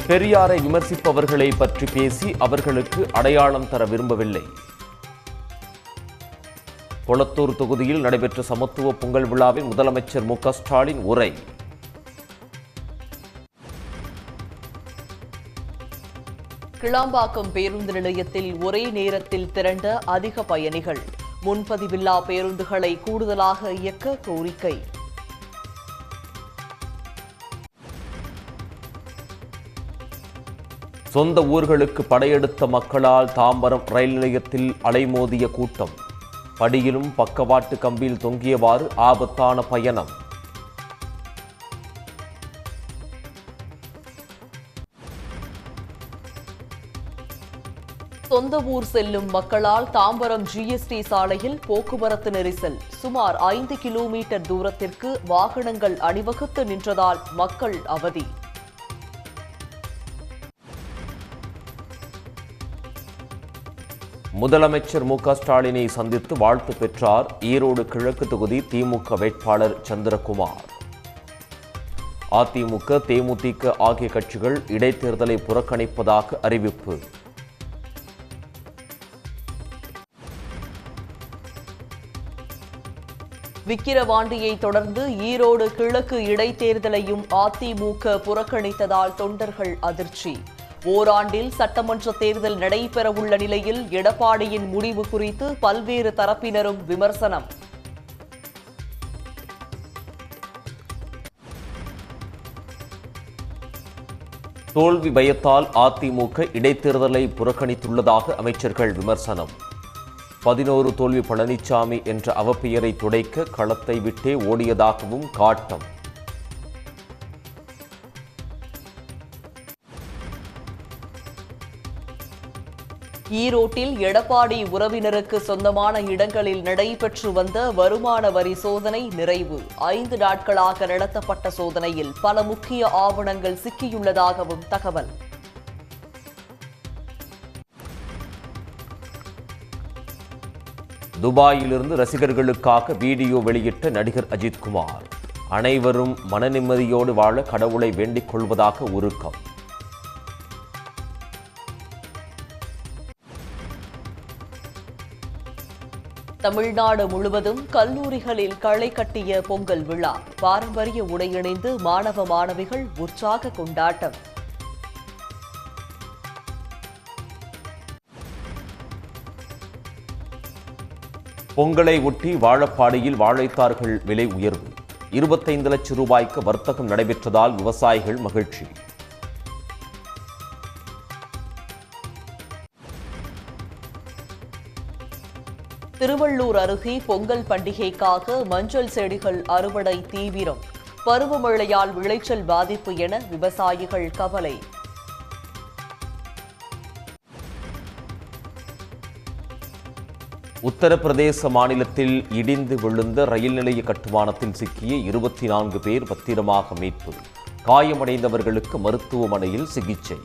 பெரியாரை விமர்சிப்பவர்களை பற்றி பேசி அவர்களுக்கு அடையாளம் தர விரும்பவில்லை. கொளத்தூர் தொகுதியில் நடைபெற்ற சமத்துவ பொங்கல் விழாவில் முதலமைச்சர் மு க ஸ்டாலின் உரை. கிளாம்பாக்கம் பேருந்து நிலையத்தில் ஒரே நேரத்தில் திரண்ட அதிக பயணிகள். முன்பதிவில்லா பேருந்துகளை கூடுதலாக இயக்க கோரிக்கை. சொந்த ஊர்களுக்கு படையெடுத்த மக்களால் தாம்பரம் ரயில் நிலையத்தில் அலைமோதிய கூட்டம். படியிலும் பக்கவாட்டு கம்பியில் தொங்கியவாறு ஆபத்தான பயணம். சொந்த ஊர் செல்லும் மக்களால் தாம்பரம் ஜிஎஸ்டி சாலையில் போக்குவரத்து நெரிசல். சுமார் 5 கிலோமீட்டர் தூரத்திற்கு வாகனங்கள் அணிவகுத்து நின்றதால் மக்கள் அவதி. முதலமைச்சர் மு க ஸ்டாலினை சந்தித்து வாழ்த்து பெற்றார் ஈரோடு கிழக்கு தொகுதி திமுக வேட்பாளர் சந்திரகுமார். அதிமுக, தேமுதிக ஆகிய கட்சிகள் இடைத்தேர்தலை புறக்கணிப்பதாக அறிவிப்பு. விக்கிரவாண்டியை தொடர்ந்து ஈரோடு கிழக்கு இடைத்தேர்தலையும் அதிமுக புறக்கணித்ததால் தொண்டர்கள் அதிர்ச்சி. ஓராண்டில் சட்டமன்ற தேர்தல் நடைபெறவுள்ள நிலையில் எடப்பாடியின் முடிவு குறித்து பல்வேறு தரப்பினரும் விமர்சனம். தோல்வி பயத்தால் அதிமுக இடைத்தேர்தலை புறக்கணித்துள்ளதாக அமைச்சர்கள் விமர்சனம். 11 தோல்வி பழனிசாமி என்ற அவப்பெயரை துடைக்க களத்தை விட்டே ஓடியதாகவும் காட்டம். ஈரோட்டில் எடப்பாடி உறவினருக்கு சொந்தமான இடங்களில் நடைபெற்று வந்த வருமான வரி சோதனை நிறைவு. 5 நாட்களாக நடத்தப்பட்ட சோதனையில் பல முக்கிய ஆவணங்கள் சிக்கியுள்ளதாகவும் தகவல். துபாயிலிருந்து ரசிகர்களுக்காக வீடியோ வெளியிட்ட நடிகர் அஜித்குமார். அனைவரும் மனநிம்மதியோடு வாழ கடவுளை வேண்டிக் கொள்வதாக உருக்கம். தமிழ்நாடு முழுவதும் கல்லூரிகளில் களை கட்டிய பொங்கல் விழா. பாரம்பரிய உடையணிந்து மாணவ மாணவிகள் உற்சாக கொண்டாட்டம். பொங்கலை ஒட்டி வாழப்பாடியில் வாழைத்தார்கள் விலை உயர்வு. 25 லட்சம் ரூபாய்க்கு வர்த்தகம் நடைபெற்றதால் விவசாயிகள் மகிழ்ச்சி. திருவள்ளூர் அருகே பொங்கல் பண்டிகைக்காக மஞ்சள் செடிகள் அறுவடை தீவிரம். பருவமழையால் விளைச்சல் பாதிப்பு என விவசாயிகள் கவலை. உத்தரப்பிரதேச மாநிலத்தில் இடிந்து விழுந்த ரயில் நிலைய கட்டுமானத்தில் சிக்கிய 24 பேர் பத்திரமாக மீட்பு. காயமடைந்தவர்களுக்கு மருத்துவமனையில் சிகிச்சை.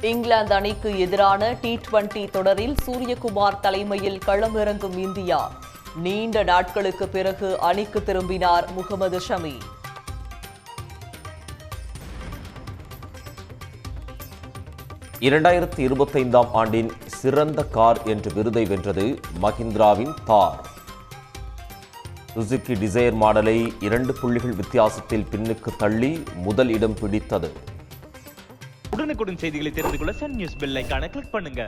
இங்கிலாந்து அணிக்கு எதிரான T20 தொடரில் சூரியகுமார் தலைமையில் களமிறங்கும் இந்தியா. நீண்ட நாட்களுக்கு பிறகு அணிக்கு திரும்பினார் முகமது ஷமி. இரண்டாயிரத்து 25ஆம் ஆண்டின் சிறந்த கார் என்ற விருதை வென்றது மஹிந்திராவின் தார். சுசுகி டிசைர் மாடலை 2 புள்ளிகள் வித்தியாசத்தில் பின்னுக்கு தள்ளி முதல் இடம் பிடித்தது. உடனுக்குடன் செய்திகளை தெரிந்து கொள்ள சன் நியூஸ் பெல் ஐகானை கிளிக் பண்ணுங்க.